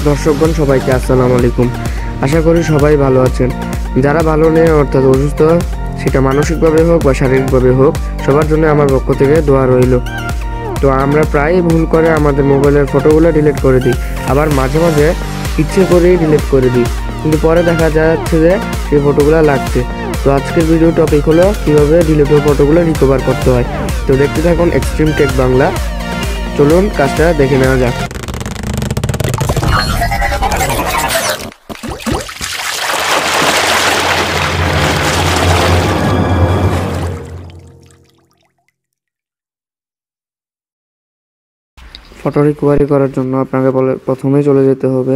দর্শকগণ সবাইকে আসসালামু আলাইকুম। আশা করি সবাই ভালো আছেন। যারা ভালো নেই অর্থাৎ অসুস্থ, সেটা মানসিকভাবে হোক বা শারীরিকভাবে হোক, সবার জন্য আমার পক্ষ থেকে দোয়া রইল। তো আমরা প্রায়ই ভুল করে আমাদের মোবাইলের ফটোগুলো ডিলিট করে দিই, আবার মাঝে মাঝে ইচ্ছে করেই ডিলিট করে দিই, কিন্তু পরে দেখা যাচ্ছে যে সেই ফটোগুলো লাগছে। তো আজকের ভিডিও টপিক হলো কীভাবে ডিলিটেড ফটোগুলো রিকভার করতে হয়। তো দেখতে থাকুন এক্সট্রিম টেক বাংলা। চলুন কাজটা দেখে নেওয়া যাক। ফটো রিকভারি করার জন্য আপনাকে প্রথমেই চলে যেতে হবে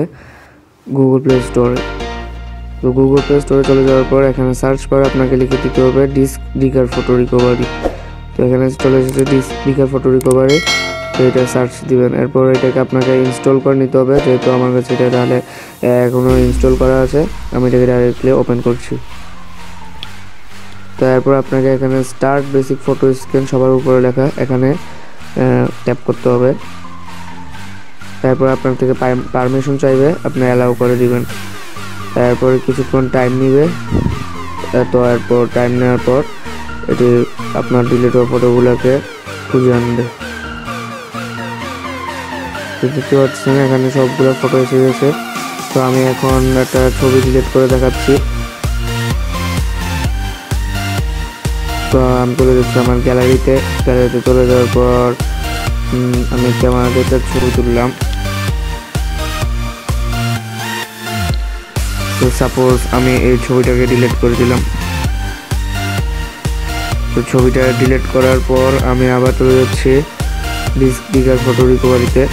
গুগল প্লে স্টোরে। তো গুগল প্লে স্টোরে চলে যাওয়ার পর এখানে সার্চ করে আপনাকে লিখে দিতে হবে ডিস্ক ফটো রিকভারি। তো এখানে চলে এসেছে ডিস্ক ফটো রিকভারি। তো এটা সার্চ দিবেন, এরপর এটাকে আপনাকে ইনস্টল করে নিতে হবে। যেহেতু আমার কাছে এটা তাহলে এখনও ইনস্টল করা আছে, আমি এটাকে ডাইরেক্টলি ওপেন করছি। তো এরপর আপনাকে এখানে স্টার্ট বেসিক ফটো স্ক্যান সবার উপরে লেখা, এখানে ট্যাপ করতে হবে। তারপর আপনার থেকে পারমিশন চাইবে, আপনি অ্যালাউ করে দিবেন। তারপর কিছুক্ষণ টাইম নেবে। তো এরপর টাইম নেওয়ার পর এটি আপনার ডিলিট হওয়া ফটোগুলোকে খুঁজে আনবে। দেখতে পাচ্ছেন এখানে সবগুলো ফটো এসে গেছে। তো আমি এখন একটা ছবি ডিলিট করে দেখাচ্ছি। তো আমি চলে যাচ্ছি আমার গ্যালারিতে চলে যাওয়ার পর আমি ক্যামেরাতে একটা ছবি তুললাম। তো সাপোজ আমি এই ছবিটাকে ডিলিট করে দিলাম। তো ছবিটা ডিলিট করার পর আমি আবার চলে যাচ্ছি ডিস্ক ফটো রিকভারিতে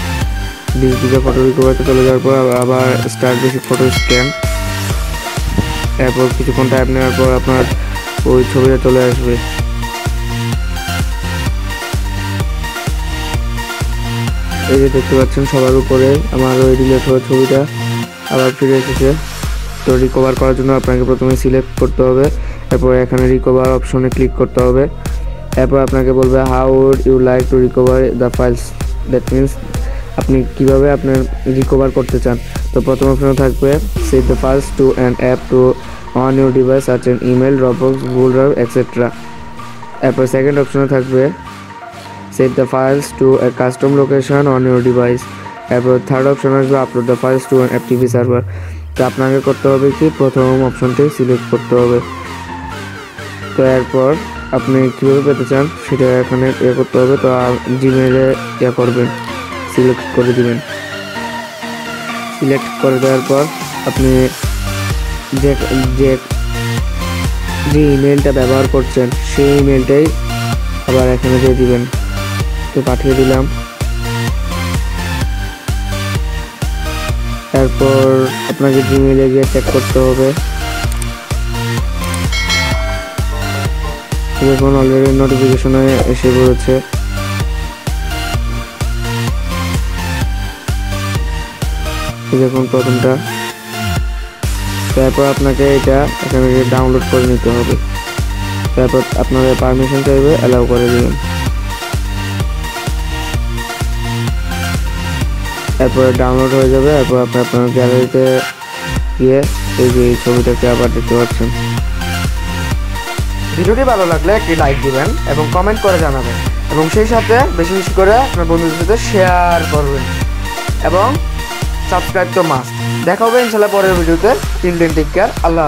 চলে যাওয়ার পর আবার স্টার্ট বেসিক ফটো স্ক্যান। এরপর কিছুক্ষণ টাইম নেওয়ার পর আপনার ওই ছবিটা চলে আসবে। এই যে দেখতে পাচ্ছেন সবার উপরে আমার ওই ডিলিট হওয়া ছবিটা আবার ফিরে এসেছে। তো রিকভার করার জন্য আপনাকে প্রথমে সিলেক্ট করতে হবে, এরপর এখানে রিকভার অপশনে ক্লিক করতে হবে। এরপর আপনাকে বলবে how would you like to recover the files, that means আপনি কিভাবে আপনার রিকভার করতে চান। তো প্রথম অপশনে থাকবে save the files to an app to on your device such an email, Dropbox, Google Drive, etcetera. এরপর সেকেন্ড অপশনে থাকবে save the files to a custom location on your device. এরপর থার্ড অপশন আসবে upload the files to an FTP server. তো আপনাকে করতে হবে কি প্রথম অপশনটি সিলেক্ট করতে হবে। তো এরপর আপনি কীভাবে পেতে চান সেটা এখানে করতে হবে। তো জিমেলে করবেন, সিলেক্ট করে দিবেন। সিলেক্ট করে দেওয়ার পর আপনি যে ইমেলটা ব্যবহার করছেন সেই ইমেলটাই আবার এখানে দিয়ে দিবেন। তো পাঠিয়ে দিলাম। এরপর আপনাকে জিমেলে গিয়ে চেক করতে হবে। দেখুন অলরেডি নোটিফিকেশন এসে পড়েছে। দেখুন প্রথমটা। তারপর আপনাকে এটা এখানে ডাউনলোড করে নিতে হবে। তারপর আপনাদের পারমিশন চাইবে, অ্যালাউ করে দিবেন। এরপরে ডাউনলোড হয়ে যাবে। এরপর আপনি আপনার গ্যালারিতে গিয়ে এই যে ছবিটাকে আবার দেখতে পাচ্ছেন। ভিডিওটি ভালো লাগলে একটি লাইক দিবেন এবং কমেন্ট করে জানাবেন, এবং সেই সাথে বেশি বেশি করে আপনার বন্ধুদের সাথে শেয়ার করবেন, এবং সাবস্ক্রাইব তো মাস্ট। দেখা হবে ইনশাআল্লাহ পরের ভিডিওতে। টিল দেন টেক কেয়ার, আল্লাহ।